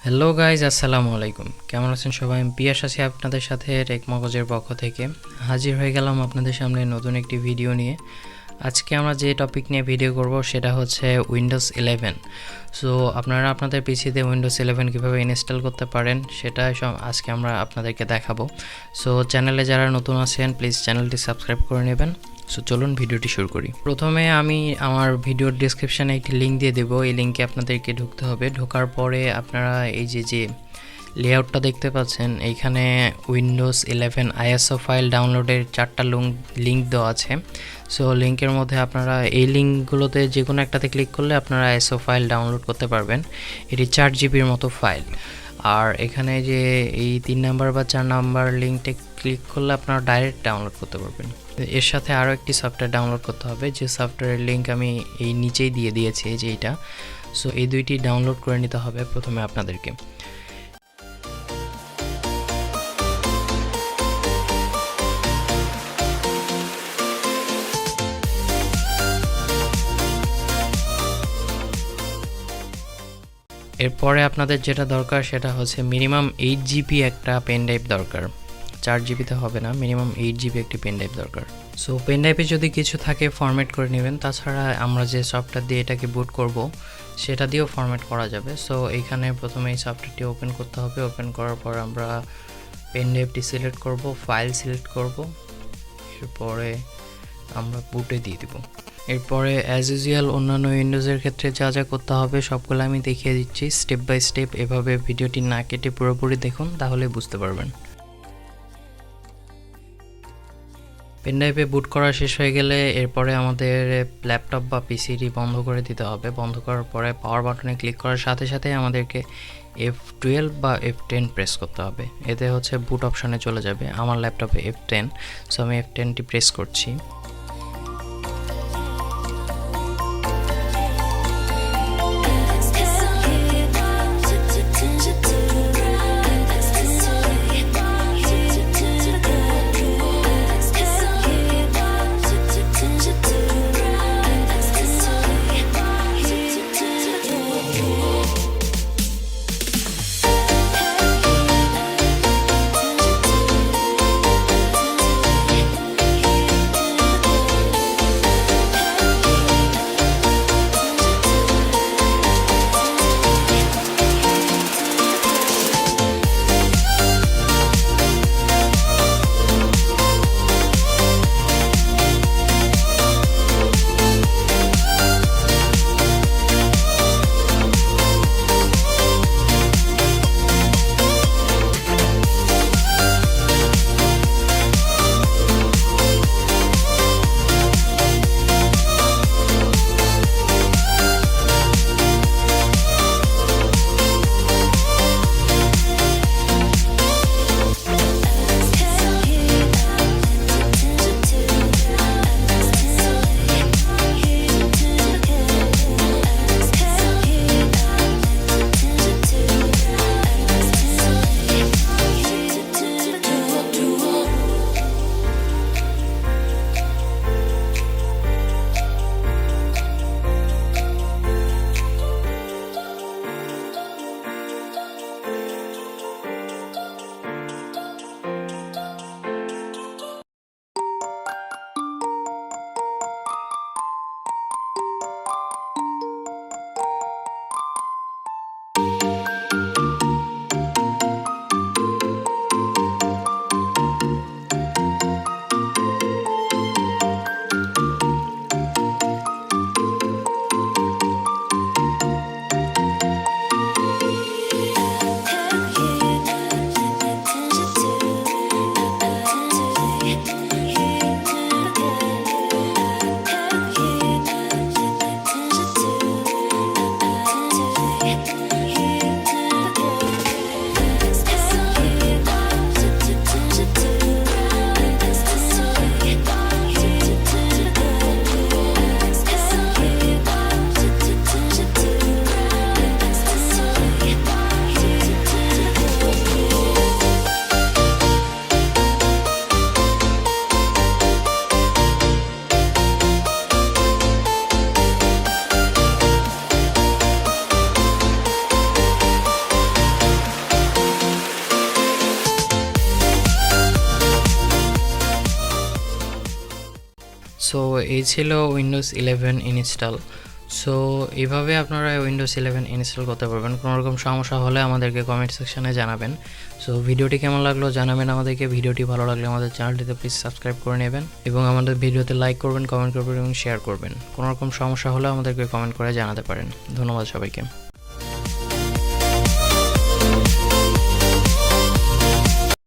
Hello guys, আসসালামু আলাইকুম। কেমন আছেন সবাই? আমি পিয়াস আছি আপনাদের সাথে টেকমগজের পক্ষ থেকে। হাজির হয়ে গেলাম আপনাদের সামনে নতুন একটি ভিডিও নিয়ে। আজকে আমরা যে টপিক নিয়ে ভিডিও করব সেটা হচ্ছে উইন্ডোজ 11। সো আপনারা আপনাদের পিসিতে উইন্ডোজ 11 কীভাবে ইনস্টল করতে পারেন সেটা আজকে আমরা আপনাদেরকে দেখাবো। সো চ্যানেলে যারা নতুন আছেন প্লিজ চ্যানেলটি সাবস্ক্রাইব করে নেবেন। সো চলুন ভিডিওটি শুরু করি। প্রথমে আমি আমার ভিডিওর ডেসক্রিপশানে একটি লিঙ্ক দিয়ে দেবো। এই লিঙ্কে আপনাদেরকে ঢুকতে হবে। ঢোকার পরে আপনারা এই যে লেআউটটা দেখতে পাচ্ছেন, এইখানে উইন্ডোজ 11 আইএসও ফাইল ডাউনলোডের 4টা লিঙ্ক দেওয়া আছে। সো লিঙ্কের মধ্যে আপনারা এই লিঙ্কগুলোতে যে কোনো একটাতে ক্লিক করলে আপনারা আইএসও ফাইল ডাউনলোড করতে পারবেন। এটি 4 জিবির মতো ফাইল। আর এখানে যে এই 3 নাম্বার বা 4 নাম্বার লিঙ্কটা ক্লিক করলে আপনারা ডাইরেক্ট ডাউনলোড করতে পারবেন। এর সাথে আরও একটি সফটওয়্যার ডাউনলোড করতে হবে, যে সফটওয়্যারের লিঙ্ক আমি এই নিচেই দিয়ে দিয়েছি, যে এইটা। সো এই দুইটি ডাউনলোড করে নিতে হবে প্রথমে আপনাদেরকে। এরপরে আপনাদের যেটা দরকার সেটা হচ্ছে মিনিমাম 8 জিবি একটা পেন ড্রাইভ দরকার। 4 জিবিতে হবে না, মিনিমাম 8 জিবি একটি পেন ড্রাইভ দরকার। সো পেন ড্রাইভে যদি কিছু থাকে ফরম্যাট করে নেবেন। তাছাড়া আমরা যে সফটওয়্যার দিয়ে এটাকে বুট করব সেটা দিয়েও ফরম্যাট করা যাবে। সো এইখানে প্রথমে এই সফটওয়্যারটি ওপেন করতে হবে। ওপেন করার পর আমরা পেন ড্রাইভটি সিলেক্ট করব, ফাইল সিলেক্ট করব, এরপরে আমরা বুটে দিয়ে দিব। এরপরে অ্যাজ ইউজুয়াল অন্যান্য উইন্ডোজের ক্ষেত্রে যা যা করতে হবে সবগুলো আমি দেখিয়ে দিচ্ছি স্টেপ বাই স্টেপ। এভাবে ভিডিওটি না কেটে পুরোপুরি দেখুন, তাহলে বুঝতে পারবেন। পেনড্রাইভে বুট করা শেষ হয়ে গেলে এরপরে আমাদের ল্যাপটপ বা পিসিটি বন্ধ করে দিতে হবে। বন্ধ করার পরে পাওয়ার বাটনে ক্লিক করার সাথে সাথে আমাদেরকে F12 বা F10 প্রেস করতে হবে। এতে হচ্ছে বুট অপশানে চলে যাবে। আমার ল্যাপটপে F10, সো আমি F10টি প্রেস করছি। সো এই ছিল উইন্ডোজ 11 ইনস্টল। সো এইভাবে আপনারা উইন্ডোজ 11 ইনস্টল করতে পারবেন। কোনো রকম সমস্যা হলে আমাদেরকে কমেন্ট সেকশনে জানাবেন। সো ভিডিওটি কেমন লাগলো জানাবেন আমাদেরকে। ভিডিওটি ভালো লাগলে আমাদের চ্যানেলটিতে প্লিজ সাবস্ক্রাইব করে নেবেন এবং আমাদের ভিডিওতে লাইক করবেন, কমেন্ট করবেন এবং শেয়ার করবেন। কোনো রকম সমস্যা হলে আমাদেরকে কমেন্ট করে জানাতে পারেন। ধন্যবাদ সবাইকে।